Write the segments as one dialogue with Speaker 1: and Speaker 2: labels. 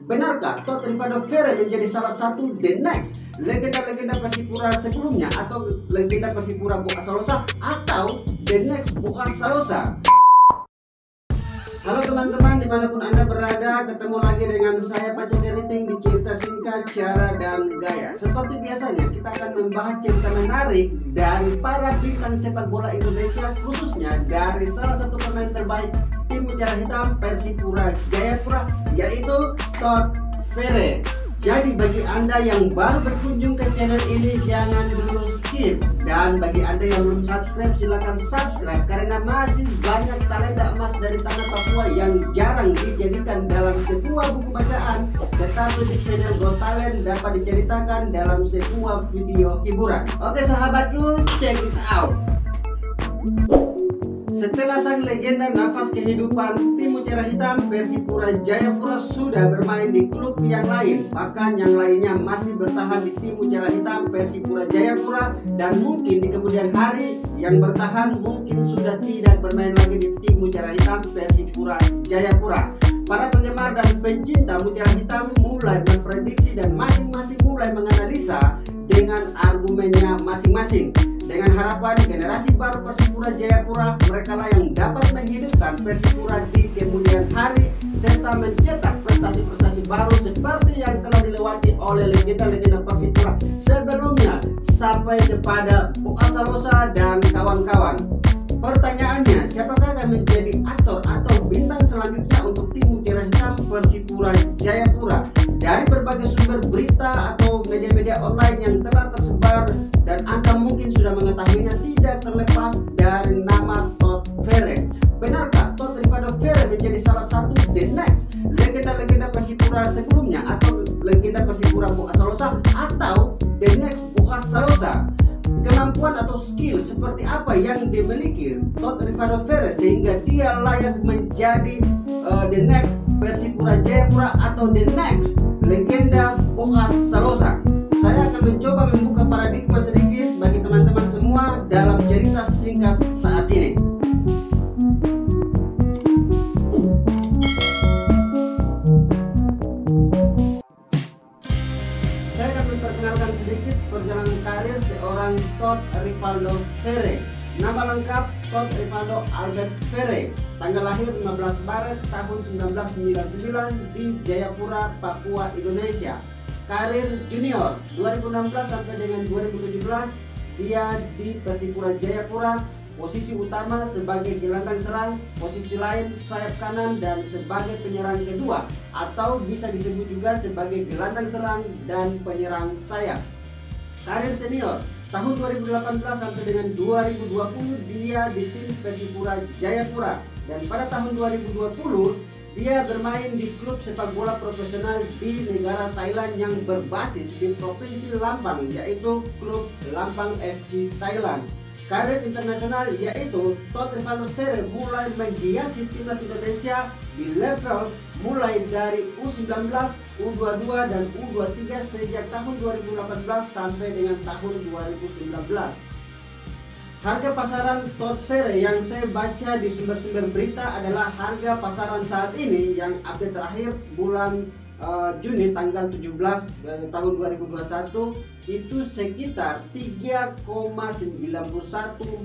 Speaker 1: Benarkah Todd Rivaldo Ferre menjadi salah satu the next legenda-legenda Persipura sebelumnya, atau legenda Persipura Boaz Salosa, atau the next Boaz Salosa? Halo teman-teman, dimanapun Anda berada, ketemu lagi dengan saya Paco Keriting di Cerita Singkat Cara dan Gaya. Seperti biasanya, kita akan membahas cerita menarik dari para bintang sepak bola Indonesia, khususnya dari salah satu pemain terbaik tim Mutiara Hitam Persipura Jayapura, yaitu Todd Ferre. Jadi bagi Anda yang baru berkunjung ke channel ini, jangan dulu skip. Dan bagi Anda yang belum subscribe, silahkan subscribe, karena masih banyak talenta emas dari tanah Papua yang jarang dijadikan dalam sebuah buku bacaan, tetapi di channel Go Talent dapat diceritakan dalam sebuah video hiburan. Oke sahabatku, check it out. Setelah sang legenda nafas kehidupan tim Mutiara Hitam Persipura Jayapura sudah bermain di klub yang lain, bahkan yang lainnya masih bertahan di tim Mutiara Hitam Persipura Jayapura, dan mungkin di kemudian hari yang bertahan mungkin sudah tidak bermain lagi di tim Mutiara Hitam Persipura Jayapura. Para penggemar dan pencinta Mutiara Hitam mulai memprediksi dan masing-masing mulai menganalisa dengan argumennya masing-masing, dengan harapan generasi baru Persipura Jayapura mereka lah yang dapat menghidupkan Persipura di kemudian hari, serta mencetak prestasi-prestasi baru seperti yang telah dilewati oleh legenda-legenda Persipura sebelumnya sampai kepada Boaz Salosa dan kawan-kawan. Pertanyaannya, siapakah akan menjadi aktor atau bintang selanjutnya untuk tim Mutiara Hitam Persipura Jayapura? Dari berbagai sumber berita atau media-media online yang telah tersebar dan Anda mungkin sudah mengetahuinya, tidak terlepas dari nama Todd Ferre. Benarkah Todd Rivaldo Ferre menjadi salah satu the next legenda-legenda Persipura sebelumnya, atau legenda Persipura Boaz Salosa, atau the next Boaz Salosa? Kemampuan atau skill seperti apa yang dimiliki Todd Rivaldo Ferre sehingga dia layak menjadi the next Persipura Jayapura atau the next legenda Boaz Salosa? Saya akan mencoba membuka paradigma sedikit bagi teman-teman semua dalam cerita singkat saat ini. Saya akan memperkenalkan sedikit perjalanan karir seorang Todd Rivaldo Ferre. Nama lengkap Todd Rivaldo Albert Ferre. Tanggal lahir 15 Maret tahun 1999 di Jayapura, Papua, Indonesia. Karir junior 2016 sampai dengan 2017 dia di Persipura Jayapura. Posisi utama sebagai gelandang serang, posisi lain sayap kanan, dan sebagai penyerang kedua, atau bisa disebut juga sebagai gelandang serang dan penyerang sayap. Karir senior tahun 2018 sampai dengan 2020 dia di tim Persipura Jayapura, dan pada tahun 2020 dia bermain di klub sepak bola profesional di negara Thailand yang berbasis di Provinsi Lampang, yaitu klub Lampang FC Thailand. Karir internasional yaitu Todd Rivaldo Ferre mulai menghiasi timnas Indonesia di level mulai dari U19, U22 dan U23 sejak tahun 2018 sampai dengan tahun 2019. Harga pasaran Todd Ferre yang saya baca di sumber-sumber berita adalah harga pasaran saat ini yang update terakhir bulan Juni tanggal 17 tahun 2021 itu sekitar 3,91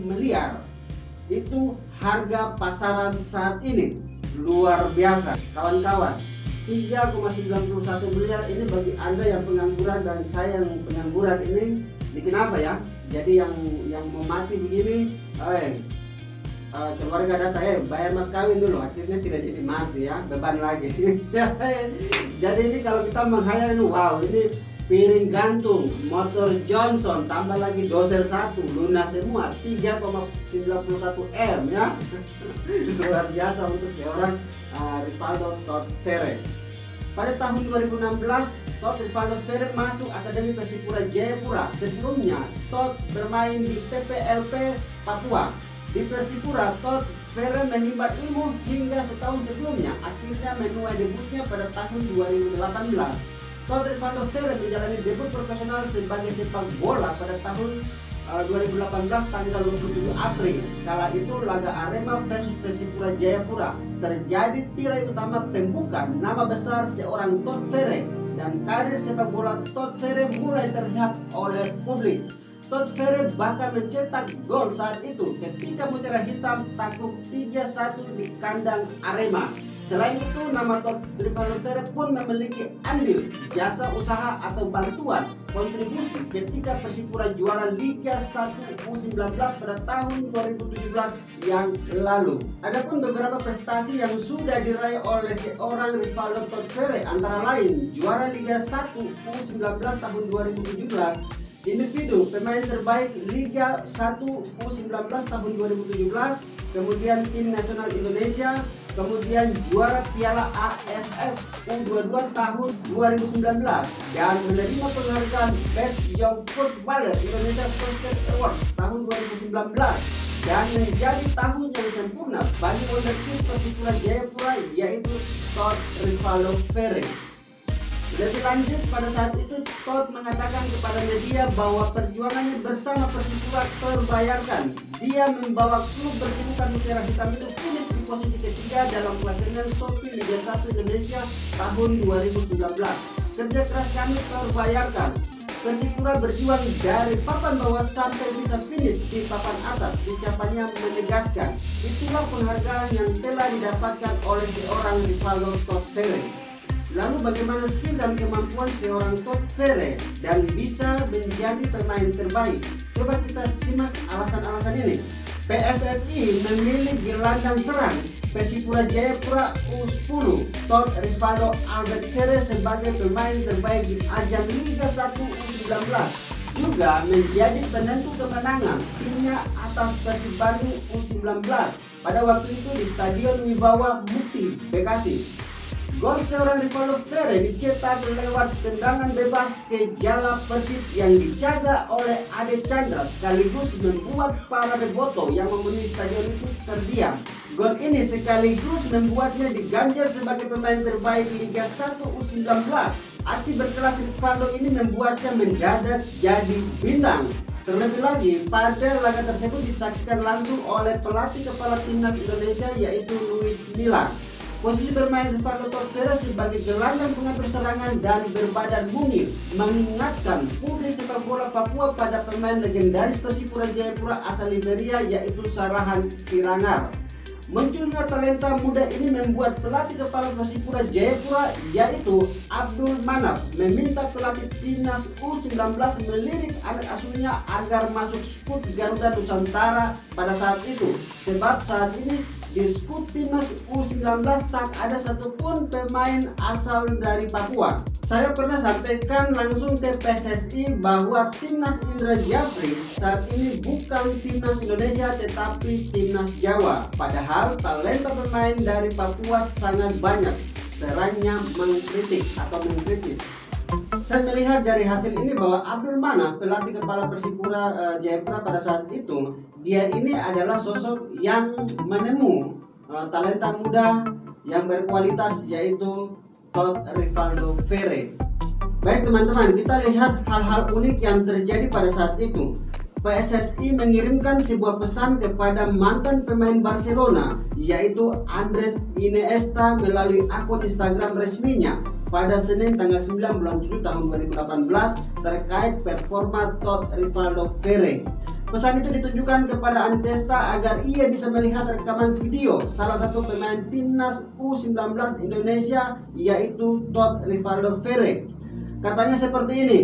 Speaker 1: miliar. Itu harga pasaran saat ini. Luar biasa kawan-kawan. 3,91 miliar ini bagi Anda yang pengangguran dan saya yang pengangguran ini bikin apa ya? Jadi yang mau mati begini, keluarga data bayar mas kawin dulu, akhirnya tidak jadi mati ya, beban lagi. Jadi ini kalau kita menghayal ini, wow, ini piring gantung, motor Johnson, tambah lagi doser 1, lunas semua, 3,91 M ya. Luar biasa untuk seorang Rivaldo Todd Ferre. Pada tahun 2016, Todd Rivaldo Ferre masuk Akademi Persipura Jayapura. Sebelumnya, Todd bermain di PPLP Papua. Di Persipura, Todd Ferre menimba ilmu hingga setahun sebelumnya. Akhirnya menuai debutnya pada tahun 2018. Todd Rivaldo Ferre menjalani debut profesional sebagai sepak bola pada tahun 2018 tanggal 27 April. Kala itu laga Arema versus Persipura Jayapura terjadi tirai utama pembuka nama besar seorang Todd Ferry, dan karir sepak bola Todd Ferry mulai terlihat oleh publik. Todd Ferry bahkan mencetak gol saat itu ketika Mutiara Hitam takluk 3-1 di kandang Arema. Selain itu, nama Todd Rivaldo Ferry pun memiliki andil, jasa usaha atau bantuan kontribusi ketika Persipura juara Liga 1 U19 pada tahun 2017 yang lalu. Adapun beberapa prestasi yang sudah diraih oleh seorang Rivaldo Todd Ferry antara lain juara Liga 1 U19 tahun 2017, individu pemain terbaik Liga 1 U19 tahun 2017, kemudian tim nasional Indonesia, kemudian juara Piala AFF U22 tahun 2019, dan menerima penghargaan Best Young Footballer Indonesia Sosmed Awards tahun 2019, dan menjadi tahun yang sempurna bagi wonderkid Persipura Jayapura yaitu Todd Rivaldo Ferry. Lebih lanjut, pada saat itu Todd mengatakan kepada media bahwa perjuangannya bersama Persipura terbayarkan. Dia membawa klub berjulukan Mutiara Hitam itu finish di posisi ketiga dalam klasemen Shopee Liga 1 Indonesia tahun 2019. Kerja keras kami terbayarkan. Persipura berjuang dari papan bawah sampai bisa finish di papan atas. Ucapannya menegaskan, itulah penghargaan yang telah didapatkan oleh seorang Rivaldo Todd Ferry. Lalu bagaimana skill dan kemampuan seorang Todd Ferry dan bisa menjadi pemain terbaik? Coba kita simak alasan-alasan ini. PSSI memilih gelandang serang Persipura Jayapura U10 Todd Rivaldo Albert Ferry sebagai pemain terbaik di ajang Liga 1 U19. Juga menjadi penentu kemenangan timnya atas Persib Bandung U19 pada waktu itu di Stadion Wibawa Mukti, Bekasi. Gol seorang Rivaldo Ferry dicetak lewat tendangan bebas ke jala Persib yang dijaga oleh Ade Chandra, sekaligus membuat para bobotoh yang memenuhi stadion itu terdiam. Gol ini sekaligus membuatnya diganjar sebagai pemain terbaik Liga 1 U19. Aksi berkelas Rivaldo ini membuatnya mendadak jadi bintang. Terlebih lagi, pada laga tersebut disaksikan langsung oleh pelatih kepala timnas Indonesia yaitu Luis Milla. Posisi bermain Rivaldo Todd Ferry sebagai gelandang pengatur serangan dan berbadan mungil mengingatkan publik sepak bola Papua pada pemain legendaris Persipura Jayapura asal Liberia yaitu Sarahan Kirangar. Munculnya talenta muda ini membuat pelatih kepala Persipura Jayapura yaitu Abdul Manaf meminta pelatih timnas U19 melirik anak asuhnya agar masuk skuad Garuda Nusantara pada saat itu, sebab saat ini di skuad timnas U19 tak ada satupun pemain asal dari Papua. Saya pernah sampaikan langsung ke PSSI bahwa timnas Indra Jafri saat ini bukan timnas Indonesia tetapi timnas Jawa. Padahal talenta pemain dari Papua sangat banyak. Serangnya mengkritik atau mengkritis. Saya melihat dari hasil ini bahwa Abdul Manaf, pelatih kepala Persipura Jayapura pada saat itu, dia ini adalah sosok yang menemu talenta muda yang berkualitas yaitu Todd Rivaldo Ferry. Baik teman-teman, kita lihat hal-hal unik yang terjadi pada saat itu. PSSI mengirimkan sebuah pesan kepada mantan pemain Barcelona yaitu Andres Iniesta melalui akun Instagram resminya pada Senin tanggal 9 bulan 7 tahun 2018 terkait performa Todd Rivaldo Ferry. Pesan itu ditujukan kepada Iniesta agar ia bisa melihat rekaman video salah satu pemain timnas U19 Indonesia yaitu Todd Rivaldo Ferry. Katanya seperti ini.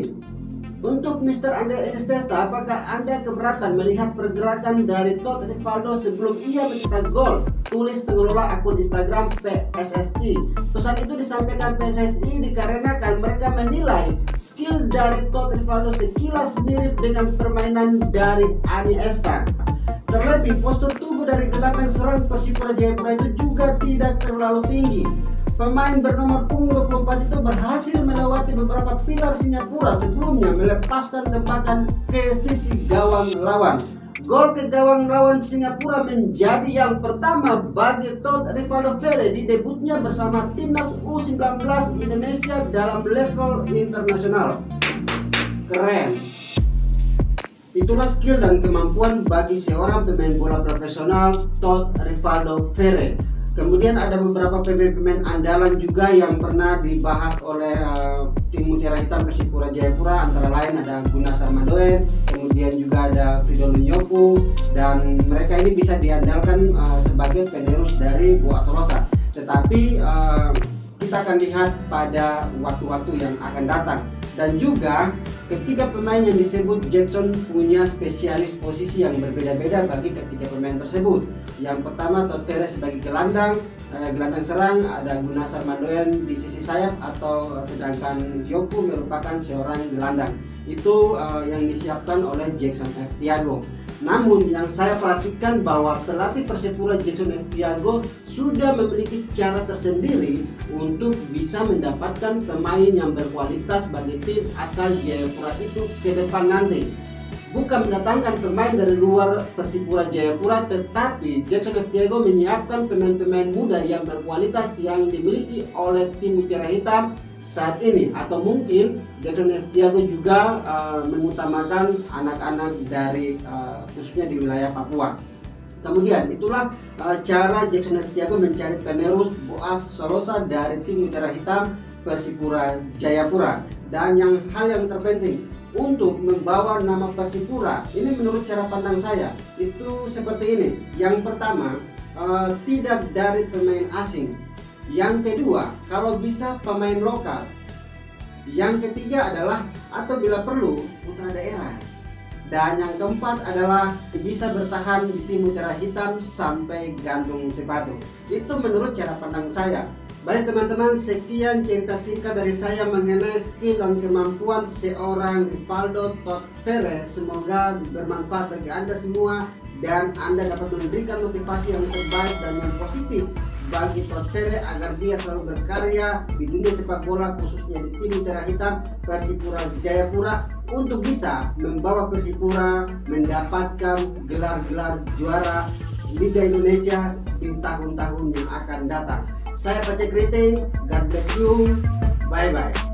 Speaker 1: Untuk Mr. Andres Iniesta, apakah Anda keberatan melihat pergerakan dari Todd Rivaldo sebelum ia mencetak gol? Tulis pengelola akun Instagram PSSI. Pesan itu disampaikan PSSI dikarenakan mereka menilai skill dari Todd Rivaldo sekilas mirip dengan permainan dari Iniesta. Terlebih, postur tubuh dari gelandang serang Persipura Jayapura itu juga tidak terlalu tinggi. Pemain bernomor punggung 24 itu berhasil melewati beberapa pilar Singapura sebelumnya melepaskan tembakan ke sisi gawang lawan. Gol ke gawang lawan Singapura menjadi yang pertama bagi Todd Rivaldo Ferry di debutnya bersama timnas U19 Indonesia dalam level internasional. Keren. Itulah skill dan kemampuan bagi seorang pemain bola profesional Todd Rivaldo Ferre. Kemudian ada beberapa pemain-pemain andalan juga yang pernah dibahas oleh tim Mutiara Hitam Persipura Jayapura, antara lain ada Gunnar Sarmandoen, kemudian juga ada Fridolin Nyoku, dan mereka ini bisa diandalkan sebagai penerus dari Boa Solosa. Tetapi kita akan lihat pada waktu-waktu yang akan datang. Dan juga ketiga pemain yang disebut Jackson punya spesialis posisi yang berbeda-beda bagi ketiga pemain tersebut. Yang pertama Todd Ferre sebagai gelandang serang, ada Gunnar Sarmandoen di sisi sayap, atau sedangkan Yoku merupakan seorang gelandang. Itu yang disiapkan oleh Jackson F. Tiago. Namun yang saya perhatikan bahwa pelatih Persipura Jackson F. Tiago sudah memiliki cara tersendiri untuk bisa mendapatkan pemain yang berkualitas bagi tim asal Jayapura itu ke depan nanti. Bukan mendatangkan pemain dari luar Persipura Jayapura, tetapi Jackson F. Tiago menyiapkan pemain-pemain muda yang berkualitas yang dimiliki oleh tim Mutiara Hitam saat ini. Atau mungkin Jackson F. Tiago juga mengutamakan anak-anak dari khususnya di wilayah Papua. Kemudian itulah cara Jackson F. Tiago mencari penerus Boa Solosa dari tim Mutiara Hitam Persipura Jayapura. Dan hal yang terpenting untuk membawa nama Persipura ini, menurut cara pandang saya itu seperti ini. Yang pertama, tidak dari pemain asing. Yang kedua, kalau bisa pemain lokal. Yang ketiga adalah atau bila perlu putra daerah. Dan yang keempat adalah bisa bertahan di tim Mutiara Hitam sampai gantung sepatu. Itu menurut cara pandang saya. Baik teman-teman, sekian cerita singkat dari saya mengenai skill dan kemampuan seorang Rivaldo Todd Ferre. Semoga bermanfaat bagi Anda semua dan Anda dapat memberikan motivasi yang terbaik dan yang positif bagi Todd Ferre agar dia selalu berkarya di dunia sepak bola, khususnya di tim Mutiara Hitam Persipura Jayapura, untuk bisa membawa Persipura mendapatkan gelar-gelar juara Liga Indonesia di tahun-tahun yang akan datang. Saya Pacek Riting, God bless you, bye bye.